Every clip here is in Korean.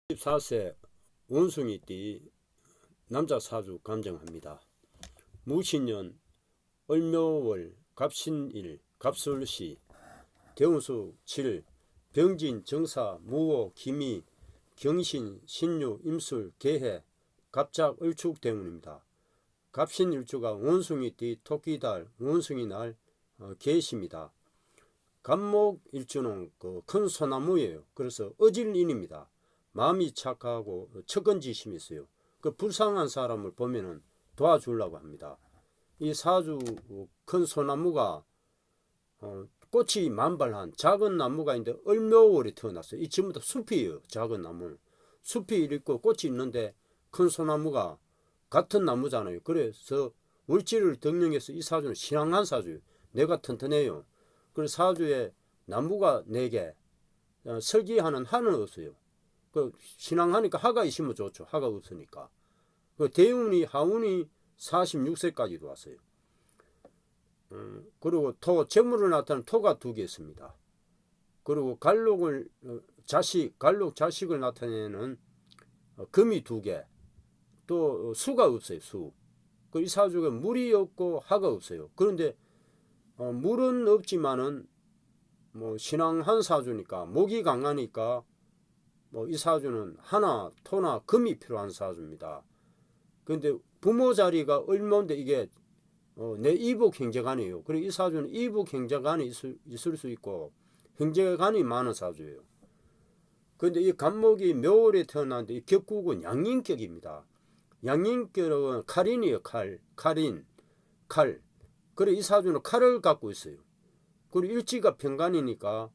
14세 원숭이띠 남자 사주 감정합니다. 무신년 을묘월 갑신일 갑술시 대운수 7 병진 정사 무호 기미 경신 신유 임술 개해 갑작 을축 대운입니다. 갑신일주가 원숭이띠 토끼달 원숭이날 개시입니다. 갑목일주는 큰 소나무예요. 그래서 어질인입니다. 마음이 착하고 척은지심이 있어요. 그 불쌍한 사람을 보면은 도와주려고 합니다. 이 사주 큰 소나무가 꽃이 만발한 작은 나무가 있는데 을묘월에 태어났어요. 이 전부 다 숲이에요. 작은 나무. 숲이 있고 꽃이 있는데 큰 소나무가 같은 나무잖아요. 그래서 월지를 등령해서 이 사주는 신앙한 사주예요. 내가 튼튼해요. 그래서 사주에 나무가 4개, 설기하는 하는 없어요. 그 신앙하니까 하가 있으면 좋죠. 하가 없으니까. 그 대운이 하운이 46세까지도 왔어요. 그리고 재물을 나타내는 토가 2개 있습니다. 그리고 갈록 자식을 나타내는 금이 2개. 또 수가 없어요. 수. 이 사주가 물이 없고 하가 없어요. 그런데 물은 없지만은 신앙한 사주니까 목이 강하니까 이 사주는 하나, 토나 금이 필요한 사주입니다. 그런데 부모 자리가 을묘인데 이게 내 이복 형제간이에요. 그리고 이 사주는 이복 형제간이 있을 수 있고 형제간이 많은 사주예요. 그런데 이 갑목이 묘월에 태어났는데 이 격국은 양인격입니다. 양인격은 칼인이에요. 칼인. 그리고 이 사주는 칼을 갖고 있어요. 그리고 일지가 편간이니까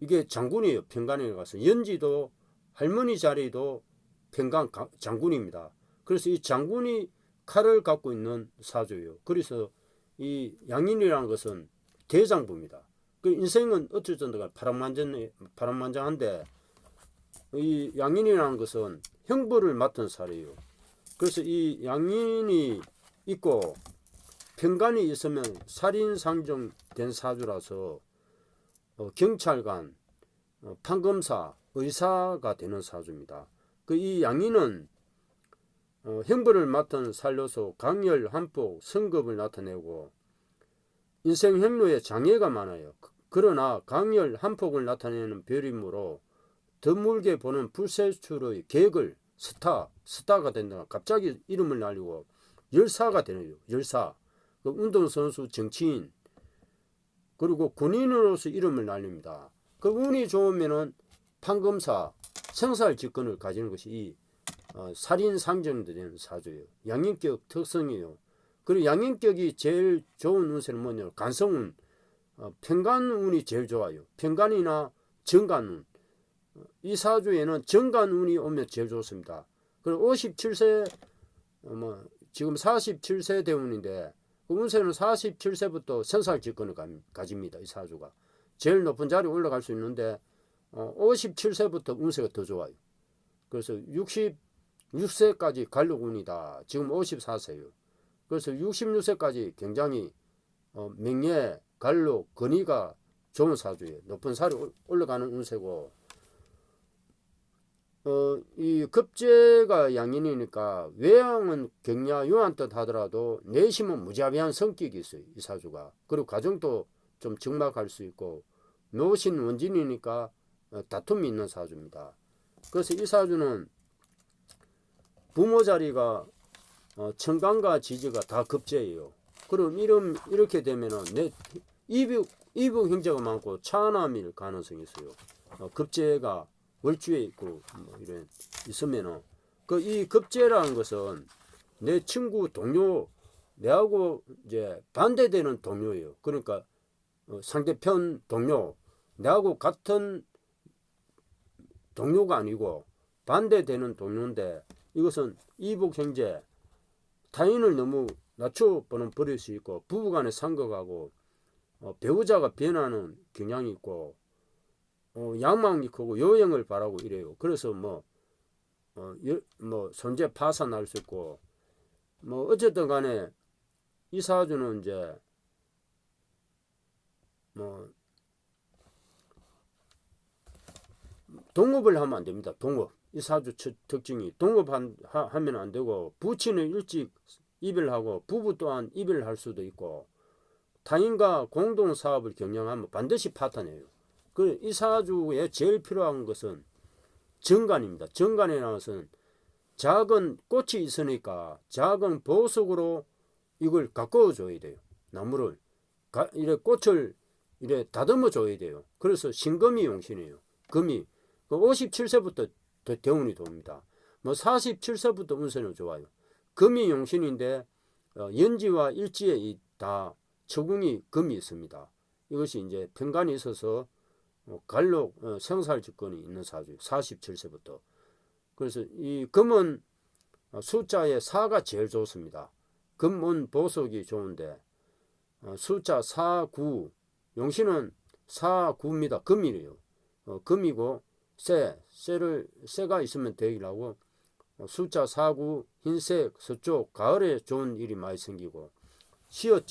이게 장군이에요. 편간에 가서 연지도 할머니 자리도 편간 장군입니다. 그래서 이 장군이 칼을 갖고 있는 사주예요. 그래서 이 양인이라는 것은 대장부입니다. 그 인생은 어쨌든 파란만장한데 이 양인이라는 것은 형벌을 맡은 사례예요. 그래서 이 양인이 있고 편간이 있으면 살인상정된 사주라서 경찰관, 판검사, 의사가 되는 사주입니다. 이 양인은 형벌을 맡은 살로서 강열, 한폭, 성급을 나타내고 인생 행로에 장애가 많아요. 그러나 강열, 한폭을 나타내는 별이므로 드물게 보는 불세출의 계획을 스타가 된다. 갑자기 이름을 날리고 열사가 되네요. 열사. 운동선수, 정치인, 그리고 군인으로서 이름을 날립니다. 운이 좋으면은 판검사, 생살직권을 가지는 것이 이 살인 상정된 사주예요. 양인격 특성이에요. 그리고 양인격이 제일 좋은 운세는 뭐냐면 간성운, 편간운이 제일 좋아요. 편간이나 정간운. 이 사주에는 정간운이 오면 제일 좋습니다. 그리고 57세, 지금 47세 대운인데 운세는 47세부터 생살직권을 가집니다. 이 사주가. 제일 높은 자리에 올라갈 수 있는데 57세부터 운세가 더 좋아요. 그래서 66세까지 갈록운이다. 지금 54세예요. 그래서 66세까지 굉장히 명예, 갈록, 건의가 좋은 사주예요. 높은 자리에 올라가는 운세고 이 급제가 양인이니까 외양은 경야 유한 뜻 하더라도 내심은 무자비한 성격이 있어요. 이 사주가. 그리고 가정도 좀 적막할 수 있고 묘신 원진이니까 다툼이 있는 사주입니다. 그래서 이 사주는 부모 자리가 청간과 지지가 다 급제예요. 그럼 이렇게 되면은 내 이북 형제가 많고 차남일 가능성이 있어요. 급제가 월주에 있고 이런 있으면은 이 급제라는 것은 내 친구 동료 내하고 이제 반대되는 동료예요. 그러니까 상대편 동료 내하고 같은 동료가 아니고 반대되는 동료인데 이것은 이복 형제 타인을 너무 낮춰보는 버릇이 있고 부부간에 상극하고 배우자가 변하는 경향이 있고 야망이 크고 여행을 바라고 이래요. 그래서 손재 파산할 수 있고 어쨌든 간에 이 사주는 이제 동업을 하면 안 됩니다. 동업. 이 사주 특징이 동업하면 안 되고 부친은 일찍 이별하고 부부 또한 이별할 수도 있고 타인과 공동 사업을 경영하면 반드시 파탄이에요. 이 사주에 제일 필요한 것은 정관입니다. 정관에 나와서는 작은 꽃이 있으니까 작은 보석으로 이걸 가꿔 줘야 돼요. 나무를 이래 꽃을 이래 다듬어 줘야 돼요. 그래서 신금이 용신이에요. 금이 57세부터 대운이 돕니다. 뭐 47세부터 운세는 좋아요. 금이 용신인데 연지와 일지에 다 처궁이 금이 있습니다. 이것이 이제 편간이 있어서 갈록 생살직권이 있는 사주 47세부터. 그래서 이 금은 숫자에 4가 제일 좋습니다. 금은 보석이 좋은데 숫자 4, 9 용신은 4, 9입니다. 금이래요. 금이고 새가 있으면 되기라고 숫자 4, 9 흰색 서쪽 가을에 좋은 일이 많이 생기고 시옷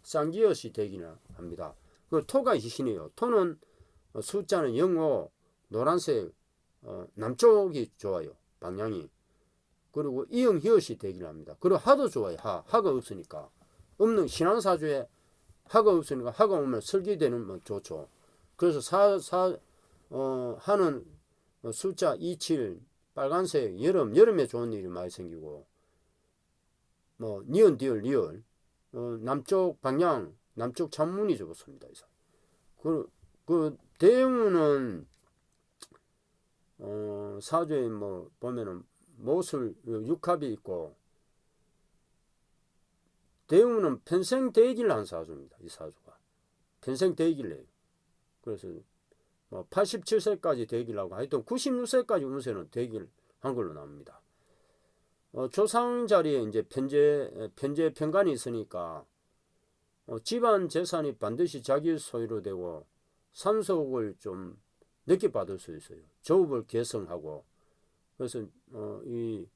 쌍기옷이 되기는 합니다. 그 토가 희신이에요. 토는 숫자는 0, 5 노란색 남쪽이 좋아요. 방향이. 그리고 이응 희엇이 되기를 합니다. 그리고 하도 좋아요. 하가 없으니까. 없는 신앙사주에 하가 없으니까 하가 오면 설계되는 뭐 좋죠. 그래서 하는 숫자 27 빨간색 여름에 좋은 일이 많이 생기고 뭐 니은 리을 남쪽 방향 남쪽 창문이 좋습니다. 그 대운은 사주에 뭐 보면은 모술 육합이 있고 대운은 평생 대기를 한 사주입니다. 이 사주가 평생 대기를 해요. 그래서 뭐 87세까지 대기를 하고 하여튼 96세까지 운세는 대기를 한 걸로 나옵니다. 조상 자리에 이제 편제 편관이 있으니까 집안 재산이 반드시 자기 소유로 되고 상속을 좀 늦게 받을 수 있어요. 조업을 개성하고. 그래서 이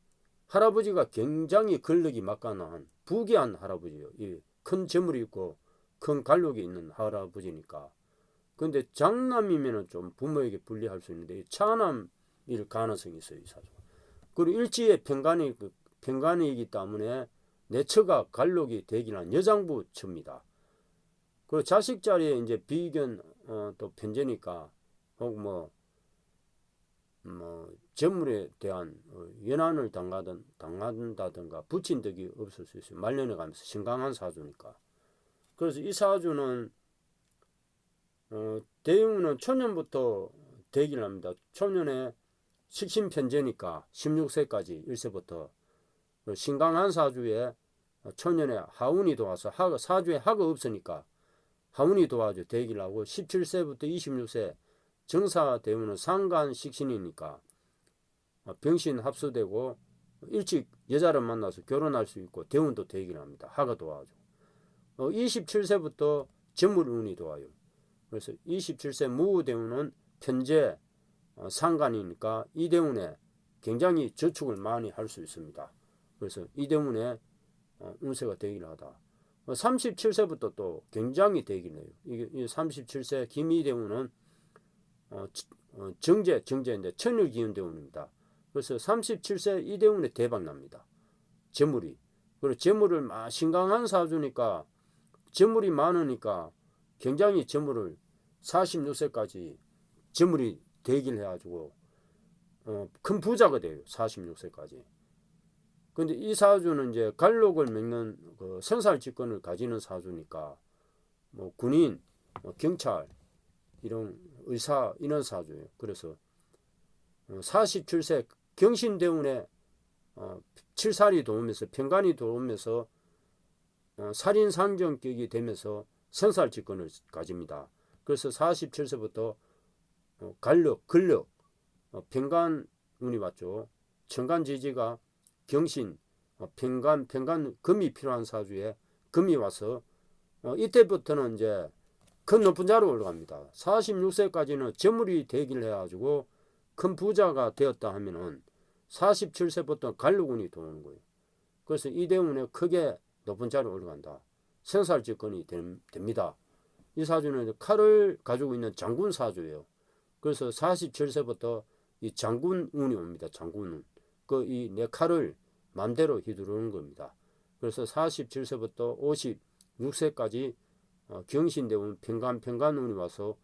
할아버지가 굉장히 권력이 막강한 부귀한 할아버지예요. 이 큰 재물이 있고 큰 관록이 있는 할아버지니까. 근데 장남이면은 좀 부모에게 불리할 수 있는데 차남일 가능성이 있어요. 이 사주가. 그리고 일지의 편관이기 때문에 내처가 관록이 되긴 한 여장부 처입니다. 그리고 자식 자리에 이제 비견 또 편제니까 혹 뭐 재물에 대한 연한을 당한다든가 부친 덕이 없을 수 있어요. 말년에 가면서 신강한 사주니까. 그래서 이 사주는 대운은 초년부터 대기를 합니다. 초년에 식신편제니까 16세까지 1세부터 신강한 사주에 초년에 하운이 도와서 사주에 하가 없으니까 하운이 도와줘 대기를 하고 17세부터 26세 정사 대운은 상간 식신이니까 병신 합수되고 일찍 여자를 만나서 결혼할 수 있고 대운도 대기를 합니다. 하가 도와줘. 27세부터 재물운이 도와요. 그래서 27세 무대운은 편제 상간이니까 이 대운에 굉장히 저축을 많이 할 수 있습니다. 그래서 이 대운에 운세가 되기를 하다. 37세부터 또 굉장히 되기를 해요. 이 37세 김이대운은 정제인데 천일기운 대운입니다. 그래서 37세 이 대운에 대박 납니다. 재물이. 그리고 재물을 신강한 사주니까 재물이 많으니까 굉장히 재물을 46세까지 재물이 대기를 해가지고 큰 부자가 돼요. 46세까지. 근데 이 사주는 이제 갈록을 맺는 그 생살직권을 가지는 사주니까 뭐 군인, 경찰, 이런 의사 이런 사주예요. 그래서 47세 경신대운에 칠살이 도우면서 편관이 도우면서 살인상정격이 되면서 생살직권을 가집니다. 그래서 47세부터 간력, 근력, 편관운이 왔죠. 천간지지가 경신, 편관, 금이 필요한 사주에 금이 와서 이때부터는 이제 큰 높은 자로 올라갑니다. 46세까지는 재물이 되기를 해가지고 큰 부자가 되었다 하면은 47세부터 간력운이 들어오는 거예요. 그래서 이 대운에 크게 높은 자로 올라간다. 생살직권이 됩니다. 이 사주는 칼을 가지고 있는 장군 사주예요. 그래서 47세부터 이 장군운이 옵니다. 장군운. 그 이 내 칼을 마음대로 휘두르는 겁니다. 그래서 47세부터 56세까지 경신대운 평간운이 와서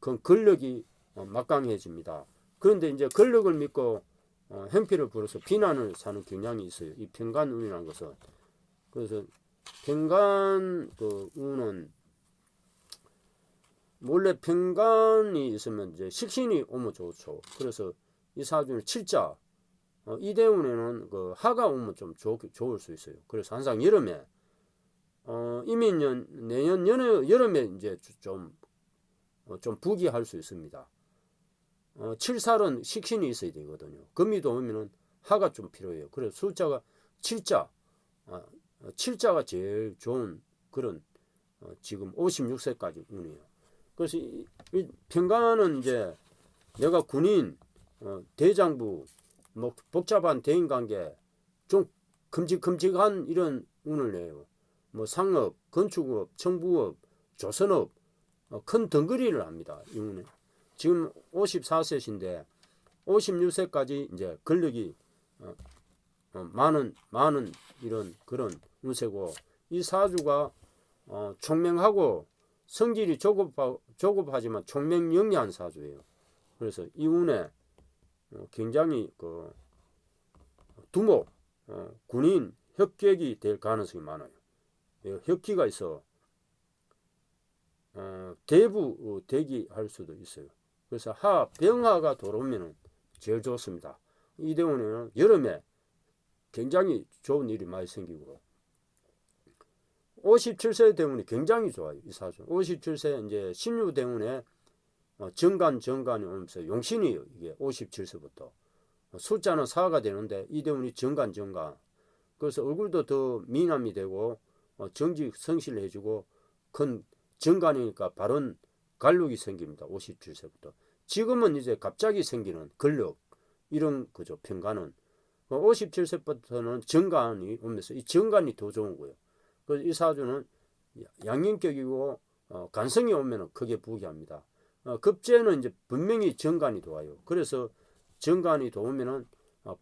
그 권력이 막강해집니다. 그런데 이제 권력을 믿고 행패를 부려서 비난을 사는 경향이 있어요. 이 평간운이라는 것은. 그래서 평간 그 운은 원래 평간이 있으면 이제 식신이 오면 좋죠. 그래서 이 사주는 칠자, 이대운에는 그 하가 오면 좀 좋을 수 있어요. 그래서 항상 여름에 이민년 내년 여름에 이제 좀 부기할 수 있습니다. 칠살은 식신이 있어야 되거든요. 금이도 오면은 하가 좀 필요해요. 그래서 숫자가 칠자, 칠자가 제일 좋은 그런 지금 56세까지 운이에요. 그래서 이 평간은 이제 내가 군인, 대장부, 뭐 복잡한 대인관계, 좀 큼직큼직한 이런 운을 내요. 뭐 상업, 건축업, 청부업, 조선업, 큰 덩거리를 합니다. 이 운에. 지금 54세신데 56세까지 이제 권력이 많은 이런 그런 운세고, 이 사주가 총명하고 성질이 조급하지만 총명영리한 사주예요. 그래서 이 운에 굉장히 그 두목, 군인 협격이 될 가능성이 많아요. 혁기가 있어 대부 대기할 수도 있어요. 그래서 병하가 들어오면 제일 좋습니다. 이대운에는 여름에 굉장히 좋은 일이 많이 생기고, 57세 대운이 굉장히 좋아요. 이 사주 57세 이제 신유 대운에 정관이 오면서 용신이에요. 이게 57세부터 숫자는 4가 되는데 이 대운이 정관. 그래서 얼굴도 더 미남이 되고 정직 성실을 해주고, 큰 정관이니까 바른 관록이 생깁니다. 57세부터. 지금은 이제 갑자기 생기는 권력 이런 거죠. 평간은 57세부터는 정관이 오면서 이 정관이 더 좋은 거예요. 그래서 이 사주는 양인격이고 간성이 오면 크게 부귀합니다. 급제는 이제 분명히 정관이 좋아요. 그래서 정관이 좋으면은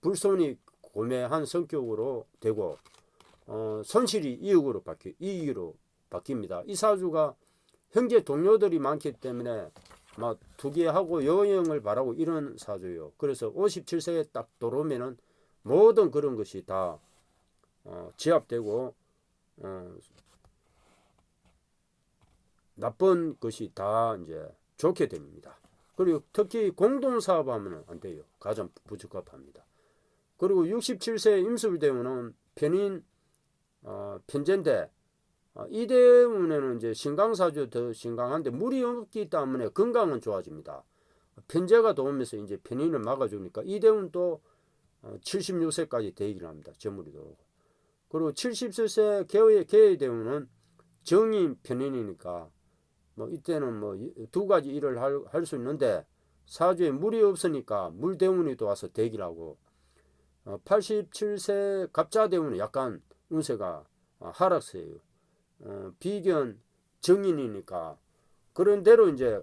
불손이 고매한 성격으로 되고 손실이 이익으로 바뀝니다. 이 사주가 형제 동료들이 많기 때문에 막 투기하고 여행을 바라고 이런 사주예요. 그래서 57세에 딱 들어오면은 모든 그런 것이 다 제압되고 나쁜 것이 다 이제 좋게 됩니다. 그리고 특히 공동사업하면 안 돼요. 가장 부적합합니다. 그리고 67세 임술대운은 편인 편제인데 이 대운에는 이제 신강사주 더 신강한데 물이 없기 때문에 건강은 좋아집니다. 편제가 도우면서 이제 편인을 막아주니까 이 대운도 76세까지 대기를 합니다. 저물이 들어오고. 그리고 70세 개의 대운은 정인 편인이니까 뭐 이때는 뭐 두 가지 일을 할 수 있는데 사주에 물이 없으니까 물 대운이 또 와서 대기를 하고, 87세 갑자 대운은 약간 운세가 하락세예요. 비견 정인이니까 그런 대로 이제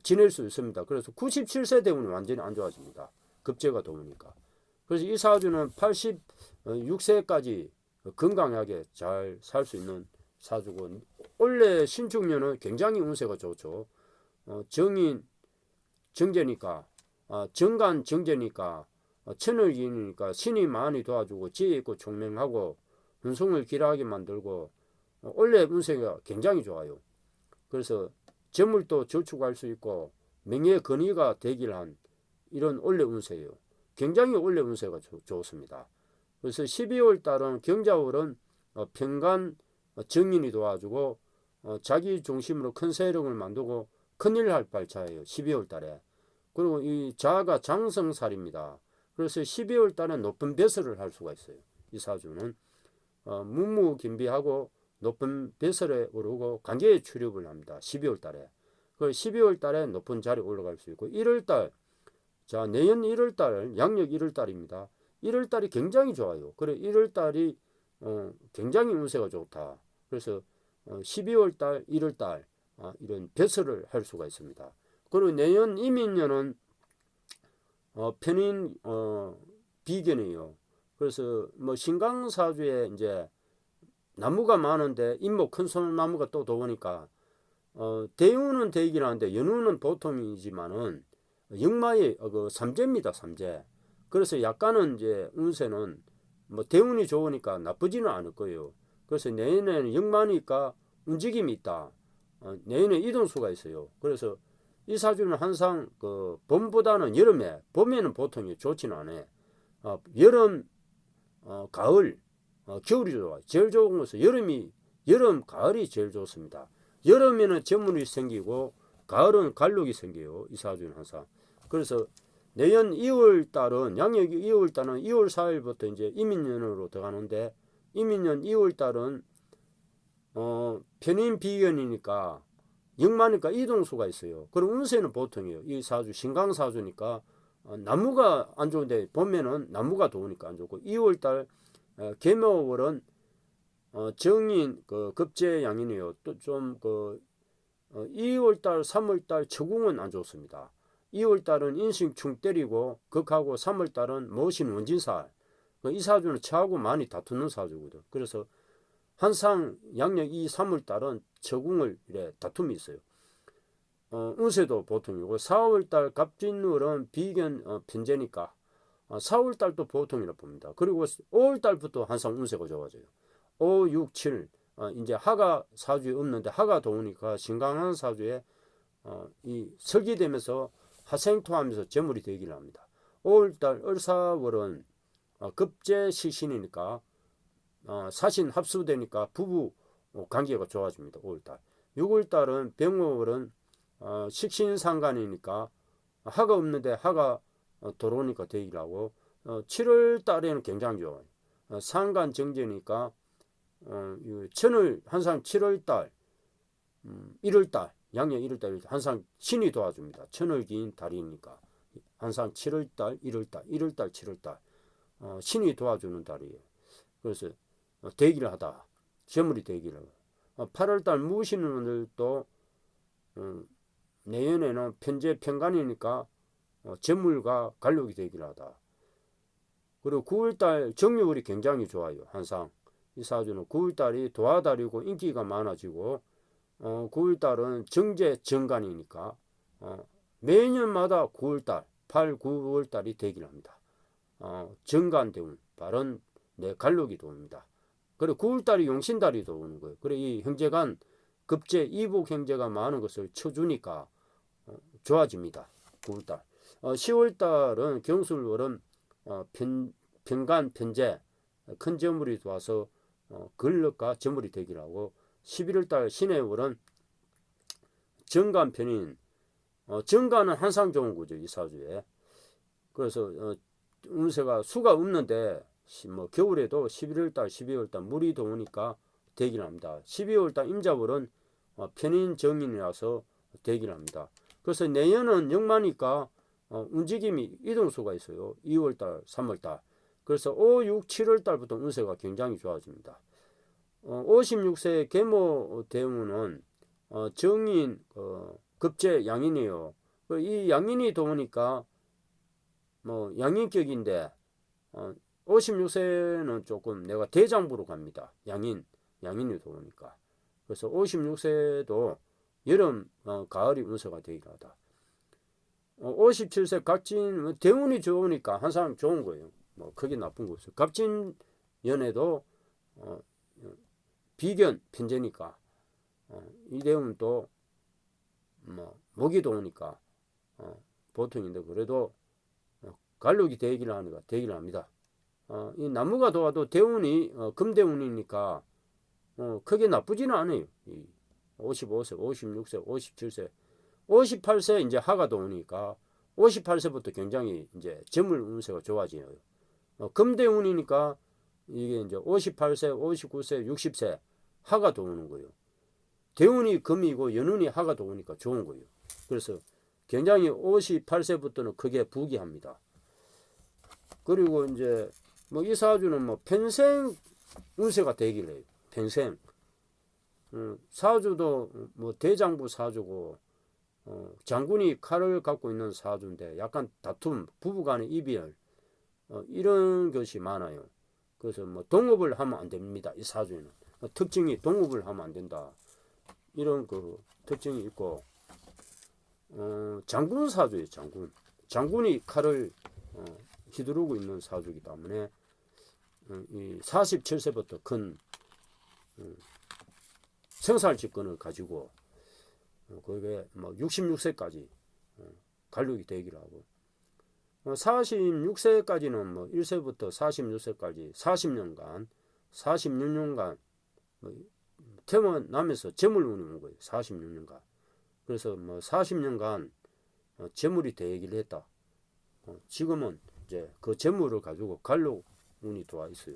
지낼 수 있습니다. 그래서 97세 대운이 완전히 안 좋아집니다. 급제가 도우니까. 그래서 이 사주는 86세까지 건강하게 잘 살 수 있는 사주고, 원래 신축년은 굉장히 운세가 좋죠. 정인 정제니까 정간 정제니까 천을기니까 신이 많이 도와주고 지혜 있고 총명하고 운송을 길하게 만들고 원래 운세가 굉장히 좋아요. 그래서 재물도 저축할 수 있고 명예 건의가 되길 한 이런 원래 운세예요. 굉장히 원래 운세가 좋습니다. 그래서 12월 달은 경자월은 평간 정인이 도와주고 자기 중심으로 큰 세력을 만들고 큰일 할 발차예요. 12월 달에. 그리고 이 자가 장성살입니다. 그래서 12월 달에 높은 배설을 할 수가 있어요. 이 사주는 문무긴비하고 높은 배설에 오르고 관계에 출입을 합니다. 12월 달에. 그 12월 달에 높은 자리에 올라갈 수 있고, 1월 달, 자 내년 1월 달 양력 1월 달입니다. 1월 달이 굉장히 좋아요. 그래 1월 달이 굉장히 운세가 좋다. 그래서 12월 달, 1월 달 이런 배설을 할 수가 있습니다. 그리고 내년 이민년은 편인 비견이에요. 그래서 뭐 신강사주에 이제 나무가 많은데 인목 큰 소나무가 또 도우니까 대운은 되긴 하는데 연운은 보통이지만은 역마의 그 삼재입니다. 삼재. 그래서 약간은 이제 운세는 뭐 대운이 좋으니까 나쁘지는 않을 거예요. 그래서 내년에는 역마니까 움직임이 있다. 내년에 이동수가 있어요. 그래서 이 사주는 항상 그 봄보다는 여름에, 봄에는 보통 좋지는 않아요. 여름, 가을, 겨울이 좋아요. 제일 좋은 것은 여름, 가을이 제일 좋습니다. 여름에는 재물이 생기고 가을은 갈록이 생겨요. 이 사주는 항상. 그래서 내년 2월 달은 양력 2월 달은 2월 4일부터 이제 이민년으로 들어가는데 이민년 2월 달은 편인 비견이니까 역마니까 이동수가 있어요. 그럼 운세는 보통이에요. 이 사주 신강사주니까 나무가 안 좋은데 봄에는 나무가 좋으니까 안 좋고 2월달 계묘월은 정인 그 급제양인이에요. 또 좀 그 2월달 3월달 처궁은 안 좋습니다. 2월달은 인신충 때리고 극하고 3월달은 모신 원진살. 이 사주는 처하고 많이 다투는 사주거든. 그래서 항상 양력 2, 3월달은 처궁을 이래 다툼이 있어요. 운세도 보통이고 4월달 갑진월은 비견 편제니까 4월달도 보통이라 봅니다. 그리고 5월달부터 항상 운세가 좋아져요. 5, 6, 7 이제 하가 사주에 없는데 하가 도우니까 신강한 사주에 이 설기되면서 하생토하면서 재물이 되기를 합니다. 5월달 을사월은 급제 시신이니까 사신 합수되니까 부부 관계가 좋아집니다. 5월달. 6월달은 병월은 식신상간이니까 하가 없는데 하가 들어오니까 되기를 하고 7월달에는 굉장히 좋아요. 상간 정제니까 천을 항상 7월달 1월달 양력 1월달 항상 신이 도와줍니다. 천을 긴 달이니까 항상 7월달 1월달 7월달 신이 도와주는 달이에요. 그래서 대기를 하다 재물이 되기를 8월달 무신은 오늘도 내년에는 편제 편간이니까 재물과 관록이 되기를 하다. 그리고 9월달 정묘월이 굉장히 좋아요. 항상 이 사주는 9월달이 도화달이고 인기가 많아지고 9월달은 정제 정간이니까 매년마다 9월달 8, 9월달이 되기를 합니다. 정간대운 발은 내 관록이 도옵니다. 그리고 9월달이 용신달이 도우는 거예요. 그래 이 형제간 급제 이복 형제가 많은 것을 쳐주니까 좋아집니다. 9월달. 10월달은 경술월은 편간 편제 큰 재물이 와서 근력과 재물이 되기를 하고 11월달 신해월은 정간편인 정간은 항상 좋은 거죠. 이 사주에. 그래서 운세가 수가 없는데 뭐 겨울에도 11월달 12월달 물이 도우니까 되기를 합니다. 12월달 임자월은 편인 정인이라서 되기를 합니다. 그래서 내년은 역마니까 움직임이 이동수가 있어요. 2월달 3월달. 그래서 5, 6, 7월달부터 운세가 굉장히 좋아집니다. 56세 계모 대운은 정인 급제 양인이에요. 이 양인이 도우니까 뭐 양인격인데 56세는 조금 내가 대장부로 갑니다. 양인이 도우니까. 그래서 56세도 여름 가을이 운세가 되기도 하다. 57세 갑진 대운이 좋으니까 항상 좋은 거예요. 뭐 크게 나쁜 거 없어요. 갑진 연에도 비견 편제니까 이 대운도 뭐 목이 도우니까 보통인데 그래도 관록이 되기를 합니다. 이 나무가 도와도 대운이 금대운이니까 크게 나쁘지는 않아요. 55세, 56세, 57세, 58세 이제 하가 도우니까 58세부터 굉장히 이제 재물 운세가 좋아져요. 금대운이니까 이게 이제 58세, 59세, 60세 하가 도우는 거예요. 대운이 금이고 연운이 하가 도우니까 좋은 거예요. 그래서 굉장히 58세부터는 크게 부귀합니다. 그리고 이제 뭐 이 사주는 뭐 평생 운세가 되기를 해요. 평생. 사주도 뭐 대장부 사주고 장군이 칼을 갖고 있는 사주인데 약간 다툼, 부부간의 이별 이런 것이 많아요. 그래서 뭐 동업을 하면 안 됩니다. 이 사주에는 특징이 동업을 하면 안 된다. 이런 그 특징이 있고 장군 사주예요. 장군이 칼을 휘두르고 있는 사주이기 때문에 이 47세부터 큰 생살직권을 가지고 그게 뭐 66세까지 관록이 되기로 하고 46세까지는 뭐 1세부터 46세까지 46년간 뭐 태어나면서 재물운이 온 거예요. 46년간. 그래서 뭐 40년간 재물이 되기를 했다. 지금은 이제 그 재물을 가지고 관록운이 들어와 있어요.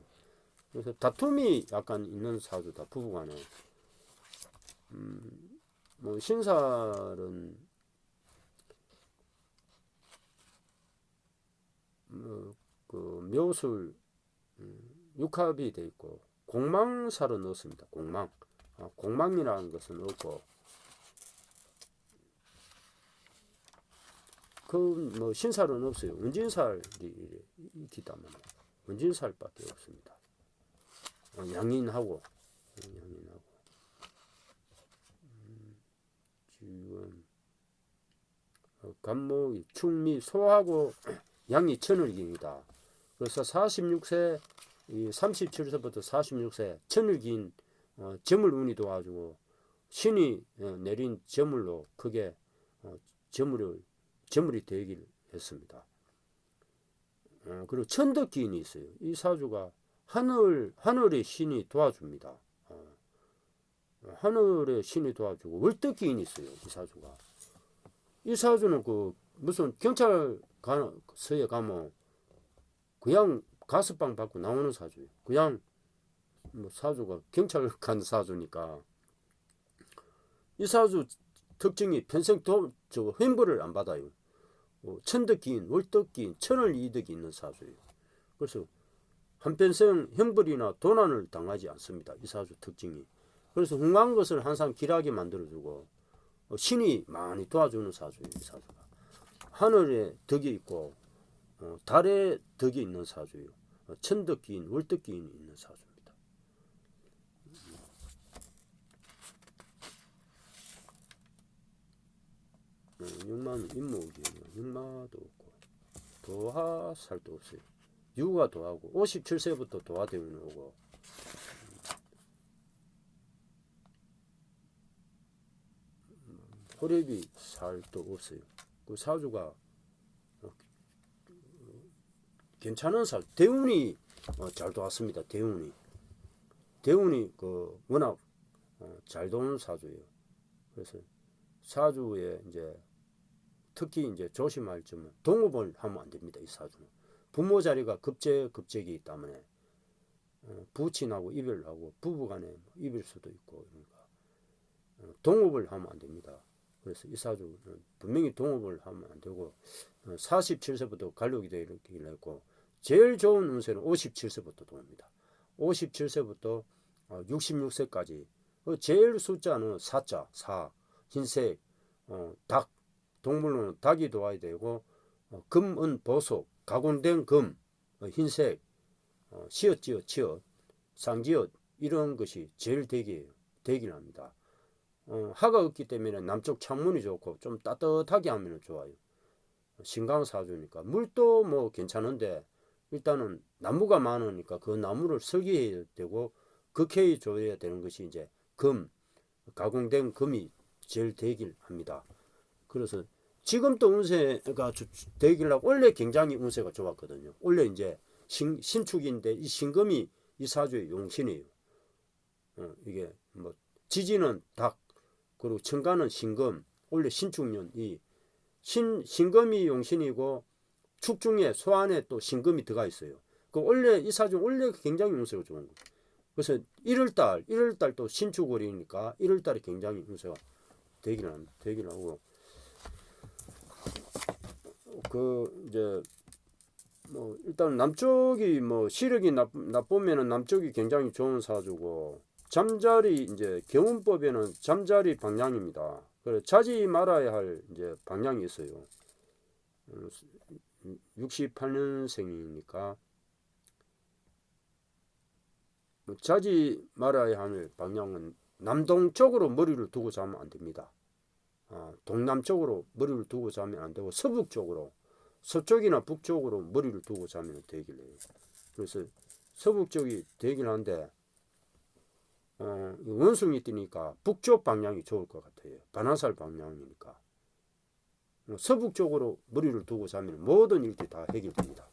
그래서 다툼이 약간 있는 사주다. 부부간에. 뭐 신살은 그 묘술 육합이 돼 있고 공망살은 없습니다. 공망이라는 것은 없고 그 뭐 신살은 없어요. 은진살이 있기 때문에 은진살밖에 없습니다. 양인하고 지금 간목이 충미 소하고 양이 천을기이다. 그래서 46세, 37세부터 46세 천을기인 재물운이 도와주고 신이 내린 재물로 크게 재물이 되기를 했습니다. 그리고 천덕기인이 있어요. 이 사주가 하늘의 신이 도와줍니다. 하늘의 신이 도와주고 월덕기인이 있어요. 이 사주가. 이 사주는 그 무슨 경찰서에 가면 그냥 가스방 받고 나오는 사주예요. 그냥 뭐 사주가 경찰 간 사주니까 이 사주 특징이 평생 횡벌을 안 받아요. 천덕기인, 월덕기인, 천을 이득이 있는 사주예요. 그래서 한평생 형벌이나 도난을 당하지 않습니다. 이 사주 특징이. 그래서 훌륭한 것을 항상 길하게 만들어주고 신이 많이 도와주는 사주예요. 이 사주가. 하늘에 덕이 있고 달에 덕이 있는 사주예요. 천덕기인, 월덕기인이 있는 사주입니다. 육마는 인목이에요. 육마도 없고 도화살도 없어요. 유가 도하고 57세부터 도화대운이 오고 호reb이 살도 없어요. 그 사주가 괜찮은 사주. 대운이 잘 도왔습니다. 대운이 그 워낙 잘 도는 사주예요. 그래서 사주에 이제 특히 이제 조심할 점은 동업을 하면 안 됩니다. 이 사주는 부모 자리가 급제기 때문에 부친하고 이별하고 부부간에 이별 수도 있고 그러니까 동업을 하면 안 됩니다. 그래서 이 사주는 분명히 동업을 하면 안 되고 47세부터 관록이 되기로 했고 제일 좋은 운세는 57세부터 들어옵니다. 57세부터 66세까지 제일 숫자는 4자, 4, 흰색, 닭, 동물로는 닭이 도와야 되고 금, 은, 보석, 가공된 금, 흰색, 시옷, 지옷, 상지옷 이런 것이 제일 되기를 합니다. 하가 없기 때문에 남쪽 창문이 좋고 좀 따뜻하게 하면 좋아요. 신강사주니까 물도 뭐 괜찮은데 일단은 나무가 많으니까 그 나무를 설계해야 되고 극해에 줘야 되는 것이 이제 금, 가공된 금이 제일 되길 합니다. 그래서 지금도 운세가 되길 하고 원래 굉장히 운세가 좋았거든요. 원래 이제 신축인데 이 신금이 이 사주의 용신이에요. 이게 뭐 지지는 닭 그리고 천간은 신금 원래 신축년이 신금이 용신이고 축중에 소안에 또 신금이 들어가 있어요. 그 원래 이 사주 원래 굉장히 운세가 좋은 거예요. 그래서 1월달 또 신축월이니까 1월달에 굉장히 운세가 되기를 하고 그 이제 뭐 일단 남쪽이 뭐 시력이 나쁘면은 남쪽이 굉장히 좋은 사주고 잠자리 이제 경운법에는 잠자리 방향입니다. 그래 자지 말아야 할 이제 방향이 있어요. 68년생이니까 자지 말아야 할 방향은 남동쪽으로 머리를 두고 자면 안 됩니다. 동남쪽으로 머리를 두고 자면 안 되고 서북쪽으로, 서쪽이나 북쪽으로 머리를 두고 자면 되길 해요. 그래서 서북쪽이 되긴 한데 원숭이 뛰니까 북쪽 방향이 좋을 것 같아요. 반화살 방향이니까. 서북쪽으로 머리를 두고 자면 모든 일들이 다 해결됩니다.